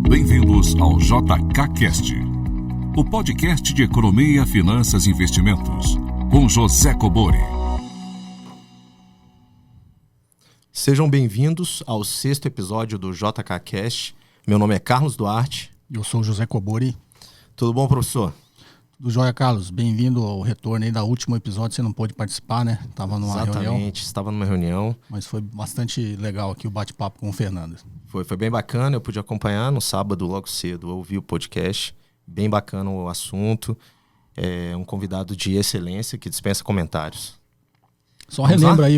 Bem-vindos ao JKCast, o podcast de economia, finanças e investimentos, com José Cobori. Sejam bem-vindos ao 6º episódio do JKCast. Meu nome é Carlos Duarte. Eu sou o José Cobori. Tudo bom, professor? Tudo jóia, Carlos. Bem-vindo ao retorno aí da último episódio. Você não pôde participar, né? Estava numa reunião. Exatamente, estava numa reunião. Mas foi bastante legal aqui o bate-papo com o Fernando. Foi bem bacana, eu pude acompanhar no sábado logo cedo, eu ouvi o podcast. Bem bacana o assunto. É um convidado de excelência que dispensa comentários. Só relembra aí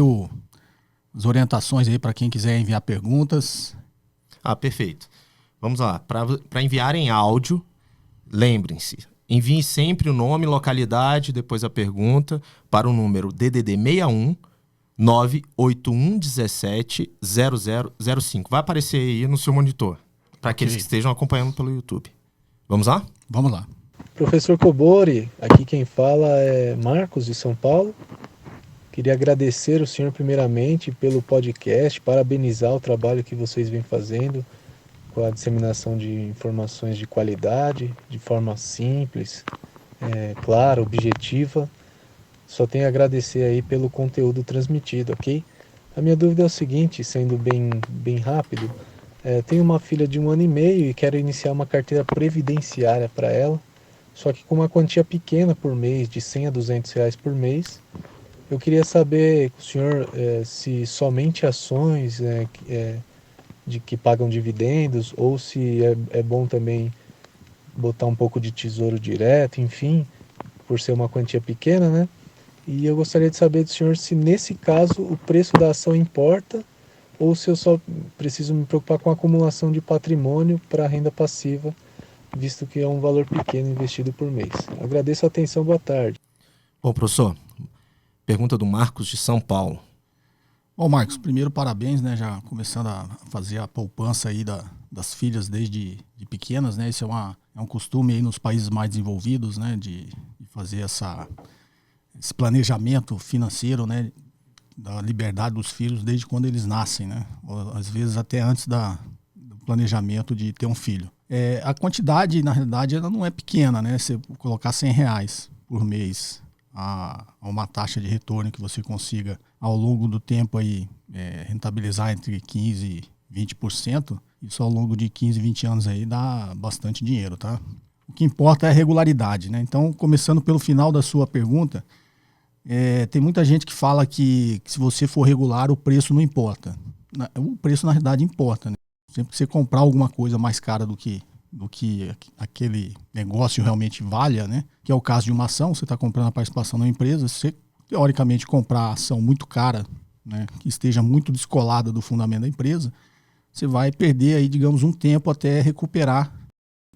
as orientações aí para quem quiser enviar perguntas. Perfeito. Vamos lá. Para enviar em áudio, lembrem-se, envie sempre o nome, localidade, depois a pergunta para o número DDD 61 98117 0005. Vai aparecer aí no seu monitor, para aqueles que estejam acompanhando pelo YouTube. Vamos lá? Vamos lá. Professor Cobori, aqui quem fala é Marcos, de São Paulo. Queria agradecer o senhor primeiramente pelo podcast, parabenizar o trabalho que vocês vêm fazendo com a disseminação de informações de qualidade, de forma simples, clara, objetiva. Só tenho a agradecer aí pelo conteúdo transmitido, ok? A minha dúvida é o seguinte, sendo bem rápido, tenho uma filha de 1 ano e meio e quero iniciar uma carteira previdenciária para ela, só que com uma quantia pequena por mês, de 100 a 200 reais por mês. Eu queria saber, o senhor, se somente ações de que pagam dividendos, ou se é bom também botar um pouco de tesouro direto, enfim, por ser uma quantia pequena, né? E eu gostaria de saber do senhor se nesse caso o preço da ação importa, ou se eu só preciso me preocupar com a acumulação de patrimônio para renda passiva, visto que é um valor pequeno investido por mês. Agradeço a atenção, boa tarde. Bom, professor, pergunta do Marcos de São Paulo. Bom, Marcos, primeiro parabéns, né? Já começando a fazer a poupança aí das filhas desde pequenas, né? Isso é um costume aí nos países mais desenvolvidos, né? De fazer esse planejamento financeiro, né? Da liberdade dos filhos desde quando eles nascem, né? Ou, às vezes até antes do planejamento de ter um filho. A quantidade, na realidade, ela não é pequena, né? Você colocar 100 reais por mês a uma taxa de retorno que você consiga ao longo do tempo aí rentabilizar entre 15% e 20%, isso ao longo de 15, 20 anos aí dá bastante dinheiro, tá? O que importa é a regularidade, né? Então, começando pelo final da sua pergunta, tem muita gente que fala que se você for regular, o preço não importa. O preço, na realidade, importa, né? Sempre que você comprar alguma coisa mais cara do que aquele negócio realmente valha, né? Que é o caso de uma ação, você está comprando a participação numa empresa, se você, teoricamente, comprar a ação muito cara, né? Que esteja muito descolada do fundamento da empresa, você vai perder aí, digamos, um tempo até recuperar,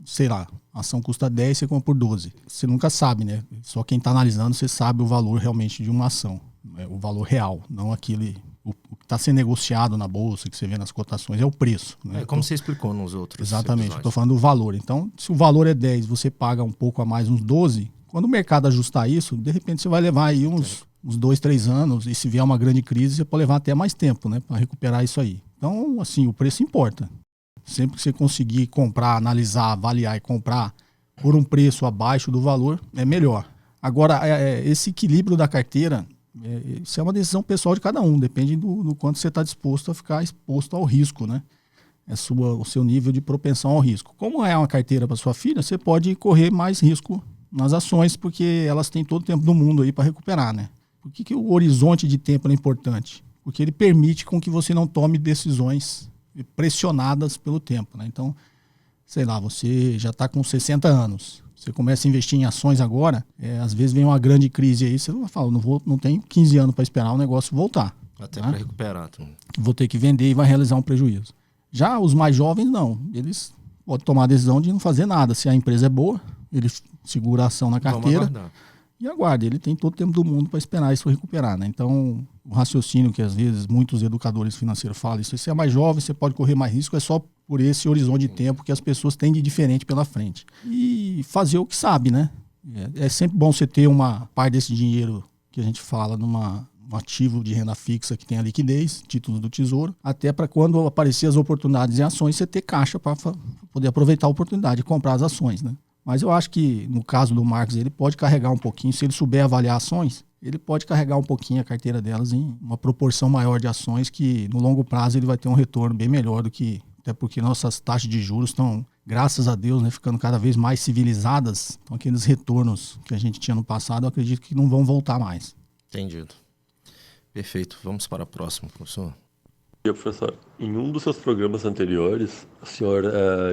sei lá, a ação custa 10, você compra por 12. Você nunca sabe, né? Só quem está analisando, você sabe o valor realmente de uma ação, né? O valor real, não o que está sendo negociado na bolsa, que você vê nas cotações, é o preço, né? Como você explicou nos outros Exatamente, episódios. estou falando do valor. Então, se o valor é 10, você paga um pouco a mais, uns 12, quando o mercado ajustar isso, de repente você vai levar aí uns 2, 3 anos, e se vier uma grande crise, você pode levar até mais tempo, né, para recuperar isso aí. Então, assim, o preço importa. Sempre que você conseguir comprar, analisar, avaliar e comprar por um preço abaixo do valor, é melhor. Agora, esse equilíbrio da carteira, isso é uma decisão pessoal de cada um, depende do quanto você está disposto a ficar exposto ao risco, né? O seu nível de propensão ao risco. Como é uma carteira para sua filha, você pode correr mais risco nas ações, porque elas têm todo o tempo do mundo aí para recuperar, né? Por que o horizonte de tempo é importante? Porque ele permite com que você não tome decisões pressionadas pelo tempo, né? Então, sei lá, você já está com 60 anos, você começa a investir em ações agora, às vezes vem uma grande crise aí, você fala, não tenho 15 anos para esperar o negócio voltar. Até né? para recuperar. Vou ter que vender e vai realizar um prejuízo. Já os mais jovens, não. Eles podem tomar a decisão de não fazer nada. Se a empresa é boa, ele segura a ação na carteira e aguarda. Ele tem todo o tempo do mundo para esperar isso recuperar, né? Então, o raciocínio que às vezes muitos educadores financeiros falam, se você é mais jovem, você pode correr mais risco, é só por esse horizonte de tempo que as pessoas têm de diferente pela frente. E fazer o que sabe, né? É sempre bom você ter uma parte desse dinheiro que a gente fala numa um ativo de renda fixa que tenha liquidez, títulos do Tesouro, até para quando aparecer as oportunidades em ações, você ter caixa para poder aproveitar a oportunidade de comprar as ações, né? Mas eu acho que no caso do Marcos, ele pode carregar um pouquinho, se ele souber avaliar ações, ele pode carregar um pouquinho a carteira delas em uma proporção maior de ações que no longo prazo ele vai ter um retorno bem melhor do que, até porque nossas taxas de juros estão, graças a Deus, né, ficando cada vez mais civilizadas. Então aqueles retornos que a gente tinha no passado, eu acredito que não vão voltar mais. Entendido. Perfeito. Vamos para a próxima, professor. Professor, em um dos seus programas anteriores, o senhor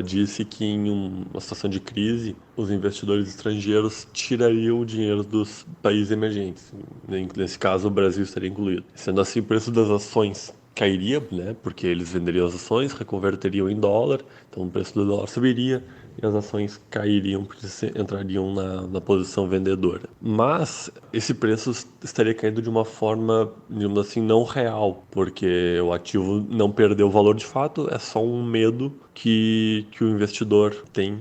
disse que em uma situação de crise, os investidores estrangeiros tirariam o dinheiro dos países emergentes. Nesse caso, o Brasil estaria incluído. Sendo assim, o preço das ações cairia, né? Porque eles venderiam as ações, reconverteriam em dólar, então o preço do dólar subiria e as ações cairiam porque entrariam na posição vendedora. Mas esse preço estaria caindo de uma forma, digamos assim, não real, porque o ativo não perdeu o valor de fato, é só um medo que o investidor tem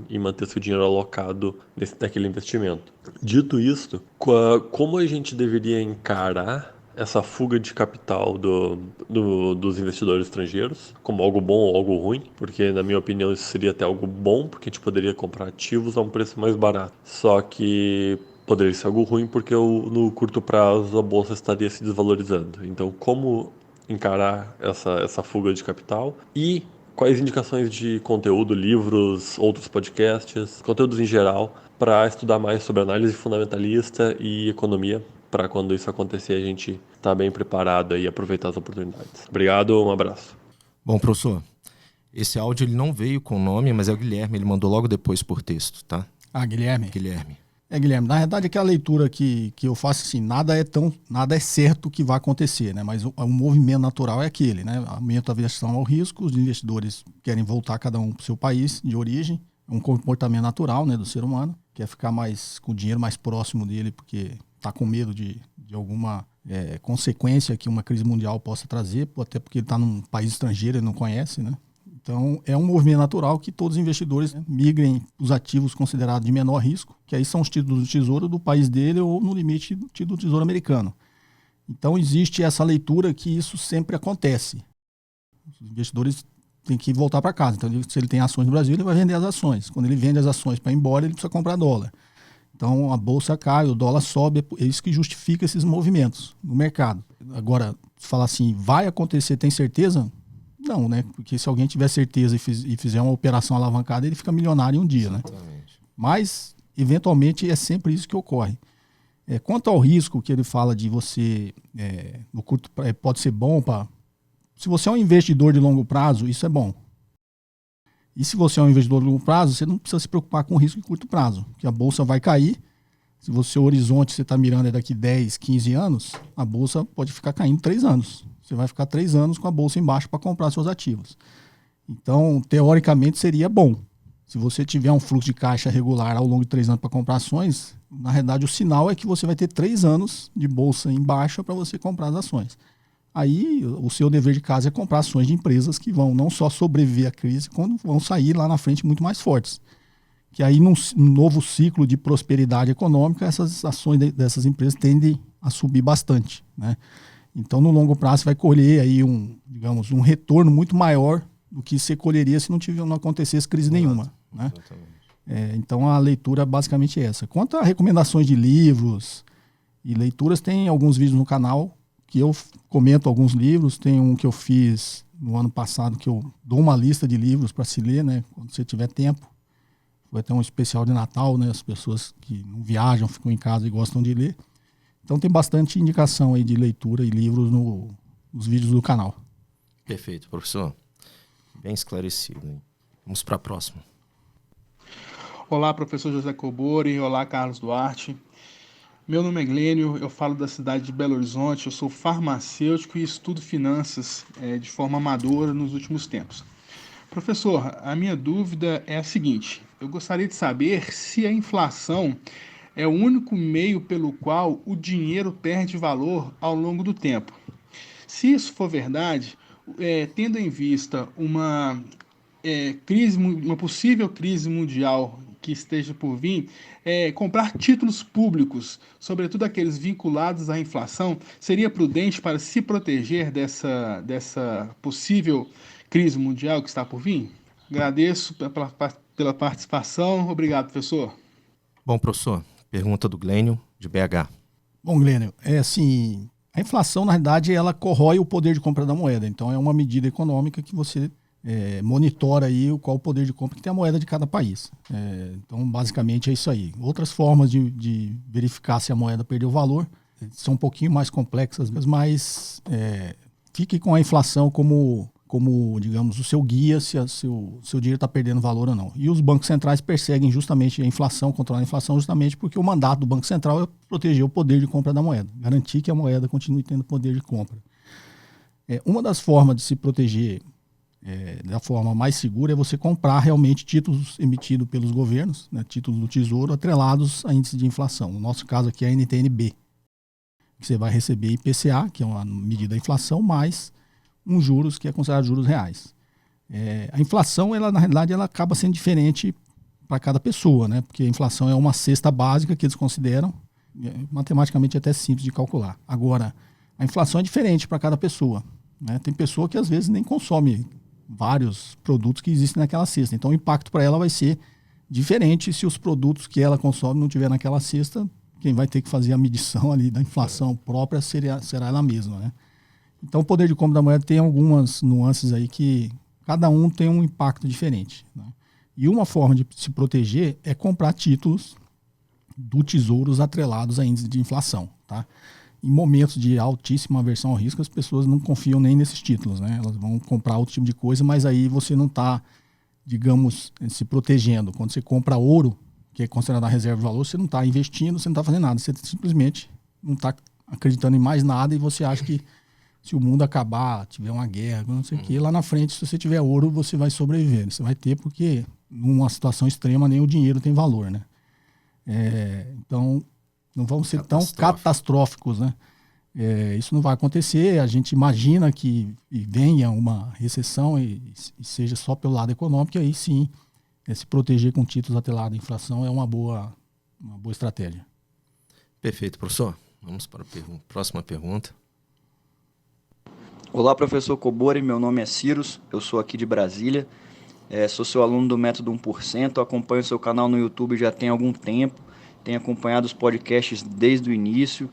em manter seu dinheiro alocado naquele investimento. Dito isto, como a gente deveria encarar essa fuga de capital dos investidores estrangeiros como algo bom ou algo ruim, porque na minha opinião isso seria até algo bom, porque a gente poderia comprar ativos a um preço mais barato. Só que poderia ser algo ruim porque no curto prazo a bolsa estaria se desvalorizando. Então, como encarar essa fuga de capital e quais indicações de conteúdo, livros, outros podcasts, conteúdos em geral, para estudar mais sobre análise fundamentalista e economia, para quando isso acontecer a gente estar bem preparado e aproveitar as oportunidades. Obrigado, um abraço. Bom, professor, esse áudio ele não veio com nome, mas é o Guilherme, ele mandou logo depois por texto, tá? Ah, Guilherme? Guilherme. Guilherme, na verdade aquela leitura que eu faço assim, nada é certo que vai acontecer, né? Mas o movimento natural é aquele, né? Aumenta a aversão ao risco, os investidores querem voltar cada um para o seu país de origem, um comportamento natural, né, do ser humano, quer ficar mais com o dinheiro mais próximo dele porque está com medo de alguma consequência que uma crise mundial possa trazer, até porque ele está num país estrangeiro e não conhece, né? Então, é um movimento natural que todos os investidores, né, migrem os ativos considerados de menor risco, que aí são os títulos do Tesouro do país dele ou, no limite, do título do Tesouro americano. Então, existe essa leitura que isso sempre acontece. Os investidores têm que voltar para casa. Então, se ele tem ações no Brasil, ele vai vender as ações. Quando ele vende as ações para ir embora, ele precisa comprar dólar. Então, a bolsa cai, o dólar sobe, é isso que justifica esses movimentos no mercado. Agora, se falar assim, vai acontecer, tem certeza? Não, né? Porque se alguém tiver certeza e fizer uma operação alavancada, ele fica milionário em um dia, né? Mas, eventualmente, é sempre isso que ocorre. Quanto ao risco que ele fala de você, no curto, pode ser bom para... Se você é um investidor de longo prazo, isso é bom. E se você é um investidor de longo prazo, você não precisa se preocupar com o risco de curto prazo, que a bolsa vai cair. Se você, o horizonte você está mirando é daqui 10, 15 anos, a bolsa pode ficar caindo 3 anos. Você vai ficar 3 anos com a bolsa embaixo para comprar seus ativos. Então, teoricamente, seria bom. Se você tiver um fluxo de caixa regular ao longo de 3 anos para comprar ações, na realidade o sinal é que você vai ter 3 anos de bolsa em baixa para você comprar as ações. Aí o seu dever de casa é comprar ações de empresas que vão não só sobreviver à crise, como vão sair lá na frente muito mais fortes. Que aí num novo ciclo de prosperidade econômica, essas ações dessas empresas tendem a subir bastante, né? Então no longo prazo você vai colher aí um retorno muito maior do que você colheria se não acontecesse crise nenhuma, né? Então a leitura basicamente é essa. Quanto a recomendações de livros e leituras, tem alguns vídeos no canal que eu comento alguns livros. Tem um que eu fiz no ano passado que eu dou uma lista de livros para se ler, né, quando você tiver tempo. Vai ter um especial de Natal, né, as pessoas que não viajam, ficam em casa e gostam de ler. Então tem bastante indicação aí de leitura e livros nos vídeos do canal. Perfeito, professor. Bem esclarecido, hein? Vamos para a próxima. Olá, professor José Cobori. Olá, Carlos Duarte. Meu nome é Glênio, eu falo da cidade de Belo Horizonte, eu sou farmacêutico e estudo finanças de forma amadora nos últimos tempos. Professor, a minha dúvida é a seguinte: eu gostaria de saber se a inflação é o único meio pelo qual o dinheiro perde valor ao longo do tempo. Se isso for verdade, tendo em vista uma uma possível crise mundial que esteja por vir, comprar títulos públicos, sobretudo aqueles vinculados à inflação, seria prudente para se proteger dessa possível crise mundial que está por vir? Agradeço pela participação. Obrigado, professor. Bom, professor, pergunta do Glênio, de BH. Bom, Glênio, assim, a inflação, na realidade, ela corrói o poder de compra da moeda. Então, é uma medida econômica que você monitora aí qual o poder de compra que tem a moeda de cada país. Então, basicamente, é isso aí. Outras formas de verificar se a moeda perdeu valor são um pouquinho mais complexas, mas fique com a inflação como, digamos, o seu guia se o seu dinheiro está perdendo valor ou não. E os bancos centrais perseguem justamente a inflação, controlar a inflação, justamente porque o mandato do Banco Central é proteger o poder de compra da moeda, garantir que a moeda continue tendo poder de compra. Uma das formas de se proteger da forma mais segura é você comprar realmente títulos emitidos pelos governos, né, títulos do Tesouro atrelados a índice de inflação. No nosso caso aqui é a NTN-B, que você vai receber IPCA, que é uma medida da inflação, mais juros que é considerado juros reais. A inflação, ela, na realidade, ela acaba sendo diferente para cada pessoa, né? Porque a inflação é uma cesta básica que eles consideram, matematicamente até simples de calcular. Agora, a inflação é diferente para cada pessoa, né? Tem pessoa que às vezes nem consome vários produtos que existem naquela cesta. Então, o impacto para ela vai ser diferente se os produtos que ela consome não tiver naquela cesta. Quem vai ter que fazer a medição ali da inflação própria será ela mesma, né? Então, o poder de compra da moeda tem algumas nuances aí que cada um tem um impacto diferente, né? E uma forma de se proteger é comprar títulos do Tesouro atrelados a índice de inflação, tá? Em momentos de altíssima aversão ao risco, as pessoas não confiam nem nesses títulos, né? Elas vão comprar outro tipo de coisa, mas aí você não está, digamos, se protegendo. Quando você compra ouro, que é considerado a reserva de valor, você não está investindo, você não está fazendo nada. Você simplesmente não está acreditando em mais nada e você acha que se o mundo acabar, tiver uma guerra, não sei o que, lá na frente, se você tiver ouro, você vai sobreviver. Você vai ter porque numa situação extrema nem o dinheiro tem valor, né? Então, não vamos ser tão catastróficos, né? Isso não vai acontecer. A gente imagina que venha uma recessão e seja só pelo lado econômico, e aí sim, se proteger com títulos atrelados à inflação é uma boa estratégia. Perfeito, professor. Vamos para a próxima pergunta. Olá, professor Cobori, meu nome é Cirus, eu sou aqui de Brasília, sou seu aluno do Método 1%, acompanho seu canal no YouTube já tem algum tempo, tenho acompanhado os podcasts desde o início,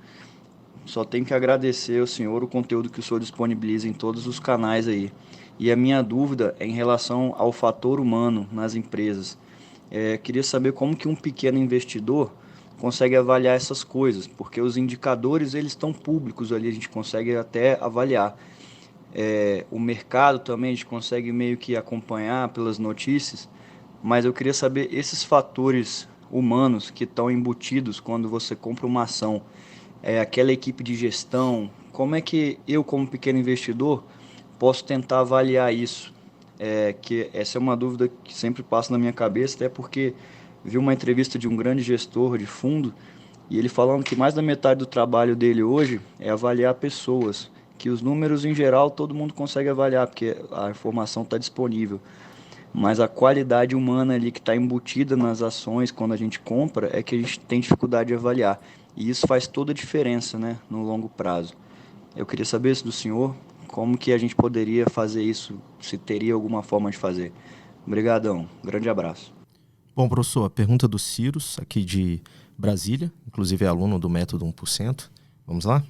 só tenho que agradecer ao senhor o conteúdo que o senhor disponibiliza em todos os canais aí. E a minha dúvida é em relação ao fator humano nas empresas. Queria saber como que um pequeno investidor consegue avaliar essas coisas, porque os indicadores eles estão públicos ali, a gente consegue até avaliar. O mercado também a gente consegue meio que acompanhar pelas notícias, mas eu queria saber esses fatores humanos que estão embutidos quando você compra uma ação, aquela equipe de gestão, como é que eu como pequeno investidor posso tentar avaliar isso? Que essa é uma dúvida que sempre passa na minha cabeça, até porque vi uma entrevista de um grande gestor de fundo e ele falando que mais da metade do trabalho dele hoje é avaliar pessoas, que os números em geral todo mundo consegue avaliar, porque a informação está disponível. Mas a qualidade humana ali que está embutida nas ações quando a gente compra é que a gente tem dificuldade de avaliar. E isso faz toda a diferença, né, no longo prazo. Eu queria saber isso do senhor, como que a gente poderia fazer isso, se teria alguma forma de fazer. Obrigadão, grande abraço. Bom, professor, a pergunta do Cirus, aqui de Brasília, inclusive é aluno do Método 1%. Vamos lá?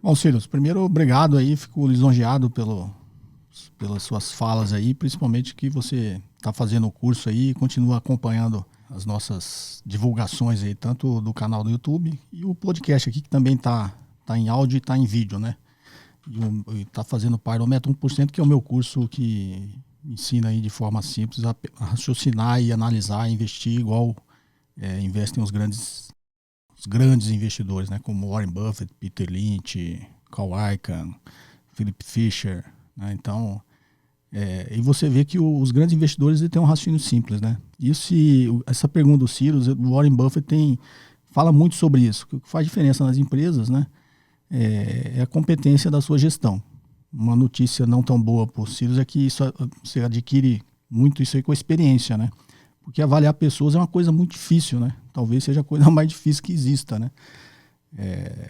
Bom, Cirus, primeiro, obrigado aí, fico lisonjeado pelas suas falas aí, principalmente que você está fazendo o curso aí e continua acompanhando as nossas divulgações aí, tanto do canal do YouTube e o podcast aqui, que também tá em áudio e está em vídeo, né? E está fazendo parte do Método 1%, que é o meu curso que ensina aí de forma simples a raciocinar e analisar, investir igual investem os grandes investidores, né, como Warren Buffett, Peter Lynch, Carl Icahn, Philip Fisher, né? Então, e você vê que os grandes investidores têm um raciocínio simples, né? Essa pergunta do Cirus, o Warren Buffett fala muito sobre isso. O que faz diferença nas empresas, né, é a competência da sua gestão. Uma notícia não tão boa para o Cirus é que você adquire muito isso aí com a experiência, né? Porque avaliar pessoas é uma coisa muito difícil, né? Talvez seja a coisa mais difícil que exista, né?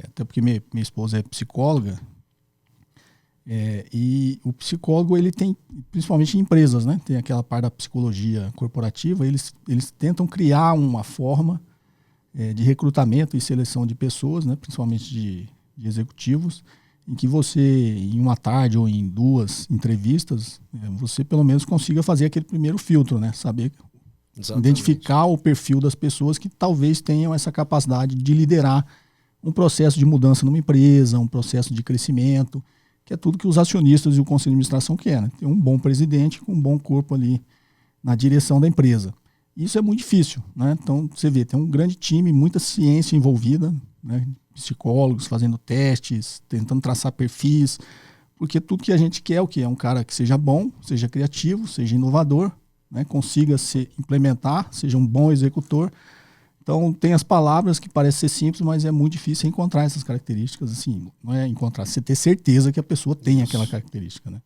Até porque minha esposa é psicóloga, e o psicólogo, ele tem, principalmente em empresas, né? Tem aquela parte da psicologia corporativa, eles tentam criar uma forma de recrutamento e seleção de pessoas, né? Principalmente de executivos, em que você, em uma tarde ou em 2 entrevistas, você pelo menos consiga fazer aquele primeiro filtro, né? Saber identificar o perfil das pessoas que talvez tenham essa capacidade de liderar um processo de mudança numa empresa, um processo de crescimento, que é tudo que os acionistas e o conselho de administração querem, né? Ter um bom presidente com um bom corpo ali na direção da empresa. Isso é muito difícil, né? Então, você vê, tem um grande time, muita ciência envolvida, né? Psicólogos fazendo testes, tentando traçar perfis, porque tudo que a gente quer é o quê? É um cara que seja bom, seja criativo, seja inovador, né? Consiga se implementar, seja um bom executor. Então, tem as palavras que parecem ser simples, mas é muito difícil encontrar essas características, assim, não é encontrar, você ter certeza que a pessoa tem aquela característica, né?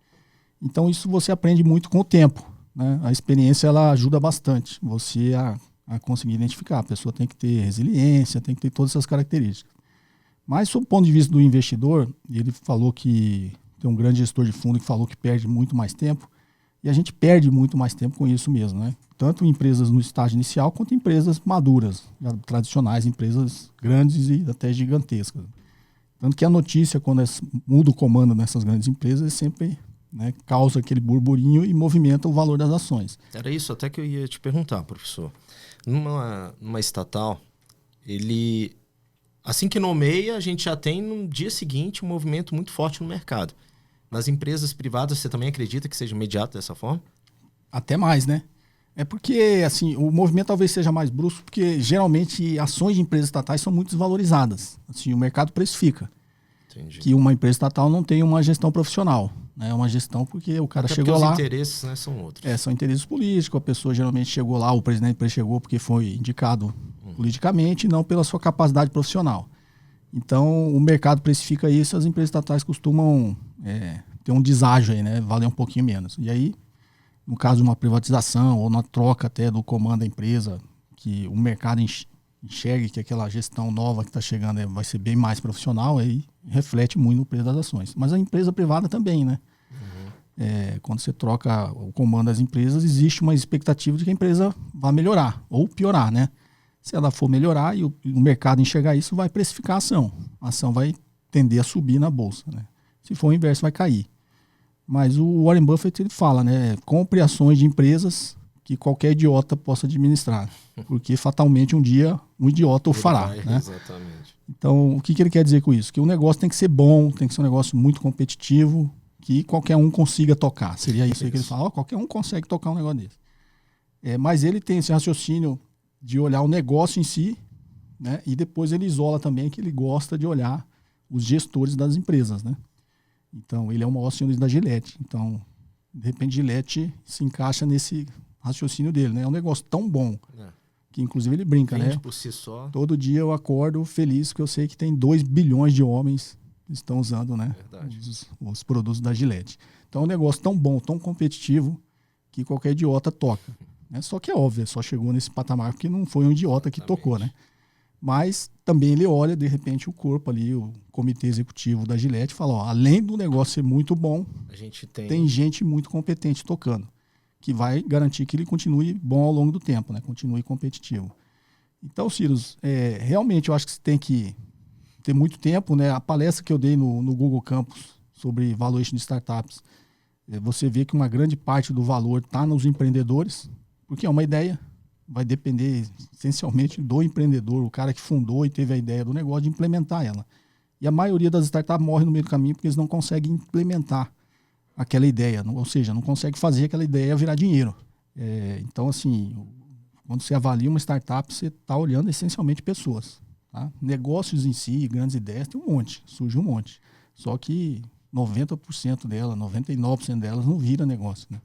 Então, isso você aprende muito com o tempo, né? A experiência, ela ajuda bastante você a conseguir identificar. A pessoa tem que ter resiliência, tem que ter todas essas características. Mas, sob o ponto de vista do investidor, ele falou que tem um grande gestor de fundo que falou que perde muito mais tempo, e a gente perde muito mais tempo com isso mesmo, né? Tanto em empresas no estágio inicial, quanto em empresas maduras, tradicionais, empresas grandes e até gigantescas. Tanto que a notícia, quando muda o comando nessas grandes empresas, sempre, né, causa aquele burburinho e movimenta o valor das ações. Era isso até que eu ia te perguntar, professor. Numa estatal, ele, assim que nomeia, a gente já tem no dia seguinte um movimento muito forte no mercado. Nas empresas privadas, você também acredita que seja imediato dessa forma? Até mais, né? É porque, assim, o movimento talvez seja mais brusco, porque geralmente ações de empresas estatais são muito desvalorizadas. Assim, o mercado precifica. Entendi. Que uma empresa estatal não tem uma gestão profissional, né? É uma gestão porque o cara chegou lá... os interesses, né, são outros. São interesses políticos. A pessoa geralmente chegou lá, o presidente chegou porque foi indicado politicamente, não pela sua capacidade profissional. Então, o mercado precifica isso, as empresas estatais costumam ter um deságio aí, né? Valer um pouquinho menos. E aí, no caso de uma privatização ou na troca até do comando da empresa, que o mercado enxergue que aquela gestão nova que está chegando vai ser bem mais profissional, aí reflete muito no preço das ações. Mas a empresa privada também, né? Quando você troca o comando das empresas, existe uma expectativa de que a empresa vá melhorar ou piorar, né? Se ela for melhorar e o mercado enxergar isso, vai precificar a ação. A ação vai tender a subir na bolsa, né? Se for o inverso, vai cair. Mas o Warren Buffett, ele fala, né? Compre ações de empresas que qualquer idiota possa administrar. Porque fatalmente um dia um idiota o fará, né? Exatamente. Então, o que ele quer dizer com isso? Que o negócio tem que ser bom, tem que ser um negócio muito competitivo, que qualquer um consiga tocar. Seria isso aí que ele fala. Qualquer um consegue tocar um negócio desse. Mas ele tem esse raciocínio de olhar o negócio em si, né? E depois ele isola também que ele gosta de olhar os gestores das empresas, né? Então, ele é o maior acionista da Gillette. Então, de repente, Gillette se encaixa nesse raciocínio dele, né? É um negócio tão bom que, inclusive, ele brinca, Vende né? por si só. Todo dia eu acordo feliz porque eu sei que tem 2 bilhões de homens que estão usando, né? Os produtos da Gillette. Então, é um negócio tão bom, tão competitivo, que qualquer idiota toca. Né? Só que é óbvio, só chegou nesse patamar porque não foi um idiota que tocou, né? Mas também ele olha, de repente, o corpo ali, o comitê executivo da Gillette, e fala, ó, além do negócio ser muito bom, a gente tem gente muito competente tocando, que vai garantir que ele continue bom ao longo do tempo, né? Continue competitivo. Então, Cyrus, realmente eu acho que você tem que ter muito tempo, né? A palestra que eu dei no Google Campus sobre valuation de startups, você vê que uma grande parte do valor está nos empreendedores, porque é uma ideia, vai depender essencialmente do empreendedor, o cara que fundou e teve a ideia do negócio, de implementar ela. E a maioria das startups morre no meio do caminho porque eles não conseguem implementar aquela ideia, ou seja, não conseguem fazer aquela ideia virar dinheiro. Então, assim, quando você avalia uma startup, você está olhando essencialmente pessoas. Tá? Negócios em si, grandes ideias, tem um monte, surge um monte. Só que 90% delas, 99% delas não vira negócio, né?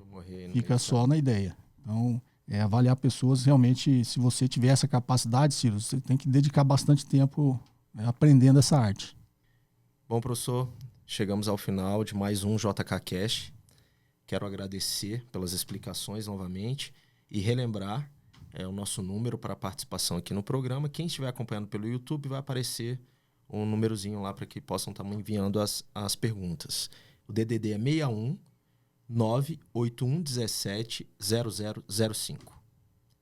Fica só na ideia. Então, avaliar pessoas realmente, se você tiver essa capacidade, Ciro, você tem que dedicar bastante tempo aprendendo essa arte. Bom, professor, chegamos ao final de mais um JK Cash. Quero agradecer pelas explicações novamente e relembrar o nosso número para participação aqui no programa. Quem estiver acompanhando pelo YouTube, vai aparecer um númerozinho lá para que possam estar enviando as perguntas. O DDD é 61 981 17 0005.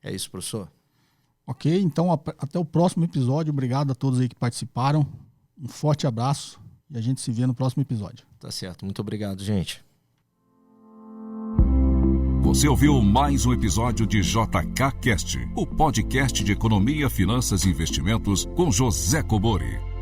É isso, professor? Ok, então até o próximo episódio. Obrigado a todos aí que participaram. Um forte abraço e a gente se vê no próximo episódio. Tá certo. Muito obrigado, gente. Você ouviu mais um episódio de JK Cast, o podcast de economia, finanças e investimentos com José Cobori.